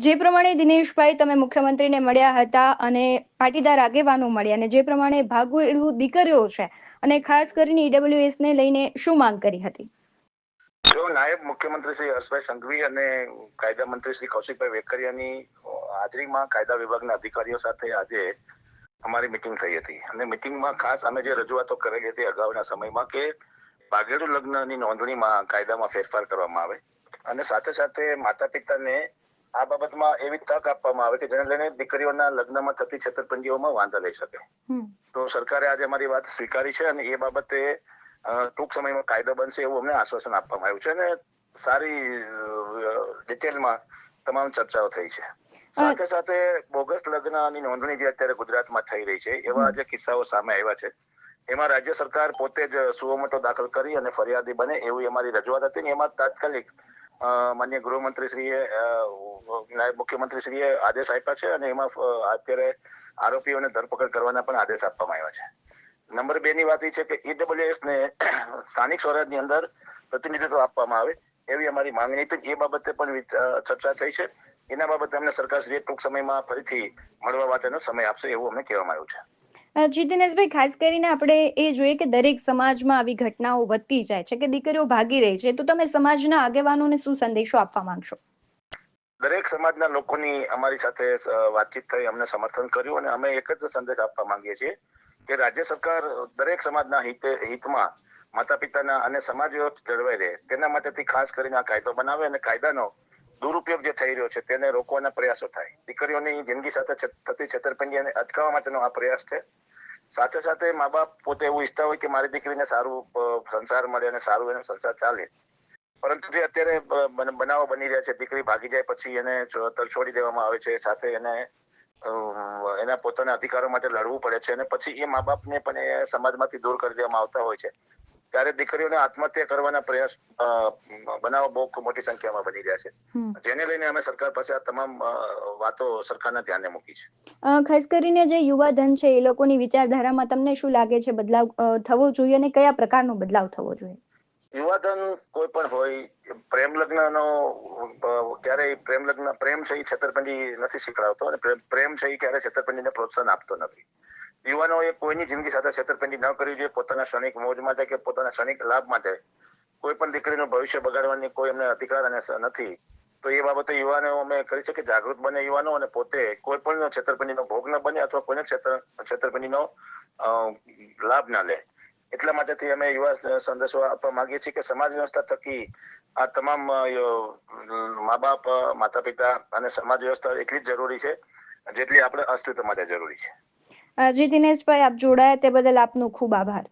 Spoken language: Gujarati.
જે પ્રમાણે દિનેશભાઈ તમે મુખ્યમંત્રીને મળ્યા હતા અને પાટીદાર આગેવાનો મળ્યા અને જે પ્રમાણે ભાગોળું દીકરીઓ છે અને ખાસ કરીને ઈડબ્લ્યુએસ ને લઈને શું માંગ કરી હતી? જો નાયબ મુખ્યમંત્રી શ્રી હર્ષભાઈ સંઘવી અને કાયદા મંત્રી શ્રી કૌશિકભાઈ વેકરિયાની હાજરીમાં કાયદા વિભાગના અધિકારીઓ સાથે આજે અમારી મીટિંગ થઈ હતી અને મીટિંગમાં ખાસ અમે જે રજૂઆતો કરેલી હતી અગાઉના સમયમાં કે ભાગેડુ લગ્નની નોંધણીમાં કાયદામાં ફેરફાર કરવામાં આવે અને સાથે સાથે માતા પિતાને આ બાબતમાં એવી તક આપવામાં આવે કે જેને લઈને દીકરીઓના લગ્નમાં થતી છેતરપિંડીઓમાં વાંધા લઈ શકે. તો સરકારે આજે અમારી વાત સ્વીકારી છે અને એ બાબતે ટૂંક સમયમાં કાયદો બનશે એવું અમને આશ્વાસન આપવામાં આવ્યું છે અને સારી ડિટેલમાં તમામ ચર્ચાઓ થઈ છે. સાથે સાથે બોગસ લગ્નની નોંધણી જે અત્યારે ગુજરાતમાં થઈ રહી છે એવા જે કિસ્સાઓ સામે આવ્યા છે એમાં રાજ્ય સરકાર પોતે જ સુઓમોટો દાખલ કરી અને ફરિયાદી બને એવી અમારી રજૂઆત હતી ને એમાં તાત્કાલિક માન્ય ગૃહમંત્રીશ્રીએ નાયબ મુખ્યમંત્રીશ્રીએ આદેશ આપ્યા છે અને એમાં અત્યારે આરોપીઓને ધરપકડ કરવાના પણ આદેશ આપવામાં આવ્યા છે. નંબર 2 ની વાત એ છે કે ઈડબ્લ્યુએસ ને સ્થાનિક સ્વરાજની અંદર પ્રતિનિધિત્વ આપવામાં આવે એવી અમારી માંગણી હતી. એ બાબતે પણ ચર્ચા થઈ છે. એના બાબતે અમને સરકારશ્રીએ ટૂંક સમયમાં ફરીથી મળવા માટેનો સમય આપશે એવું અમને કહેવામાં આવ્યું છે. જી દિનેશભાઈ, ખાસ કરીને આપણે એ જોઈએ કે દરેક સમાજમાં આવી ઘટનાઓ વધતી જાય છે કે દીકરીઓ ભાગી રહી છે, તો તમે સમાજના આગેવાનોને શું સંદેશો આપવા માંગશો? દરેક સમાજના લોકોની અમારી સાથે વાતચીત થઈ, અમને સમર્થન કર્યું અને અમે એક જ સંદેશ આપવા માંગીએ છીએ કે રાજ્ય સરકાર દરેક સમાજના હિતમાં માતા પિતાના અને સમાજ વ્યવસ્થા જળવાઈ રહે તેના માટેથી ખાસ કરીને આ કાયદો બનાવે અને કાયદાનો દુરુપયોગ જે થઈ રહ્યો છે તેને રોકવાના પ્રયાસો થાય. દીકરીઓની જિંદગી સાથે થતી છેતરપિંડીને અટકાવવા માટેનો આ પ્રયાસ છે. સાથે સાથે મા બાપ પોતે એવું ઈચ્છતા હોય કે મારી દીકરીને સારું સંસાર મળે અને સારું એનો સંસાર ચાલે, પરંતુ જે અત્યારે બનાવો બની રહ્યા છે, દીકરી ભાગી જાય પછી એને તરછોડી દેવામાં આવે છે, સાથે એને એના પોતાના અધિકારો માટે લડવું પડે છે અને પછી એ મા બાપને પણ એ સમાજમાંથી દૂર કરી દેવામાં આવતા હોય છે. ત્યારે દીકરીઓને આત્મહત્યા કરવાના પ્રયાસ બનાવો બહુ મોટી સંખ્યામાં બની રહ્યા છે, જેને લઈને અમે સરકાર પાસે આ તમામ વાતો સરકારના ધ્યાને મૂકી છે. ખાસ કરીને જે યુવા ધન છે એ લોકોની વિચારધારામાં તમને શું લાગે છે બદલાવ થવો જોઈએ અને કયા પ્રકારનો બદલાવ થવો જોઈએ? યુવાધન કોઈ પણ હોય, પ્રેમ લગ્નનો ક્યારેય પ્રેમ છે એ છેતરપિંડી નથી શીખડાવતો અને પ્રેમ છે એ ક્યારેય છેતરપિંડીને પ્રોત્સાહન આપતો નથી. યુવાનોએ કોઈની જિંદગી સાથે છેતરપિંડી ન કરવી જોઈએ. પોતાના ક્ષણિક મોજ માટે કે પોતાના ક્ષણિક લાભ માટે કોઈ પણ દીકરીનું ભવિષ્ય બગાડવાની કોઈ એમને અધિકાર અને નથી. તો એ બાબતે યુવાનો અમે કરી છે કે જાગૃત બને યુવાનો અને પોતે કોઈ પણ છેતરપિંડીનો ભોગ ન બને અથવા કોઈને છેતરપિંડીનો લાભ ના લે. એટલા માટેથી અમે યુવા સંદેશો આપવા માંગીએ છીએ કે સમાજ વ્યવસ્થા થકી આ તમામ મા બાપ, માતા પિતા અને સમાજ વ્યવસ્થા એટલી જ જરૂરી છે જેટલી આપણે અસ્તિત્વ માટે જરૂરી છે. જી દિનેશભાઈ, આપ જોડાયા તે બદલ આપનો ખૂબ આભાર.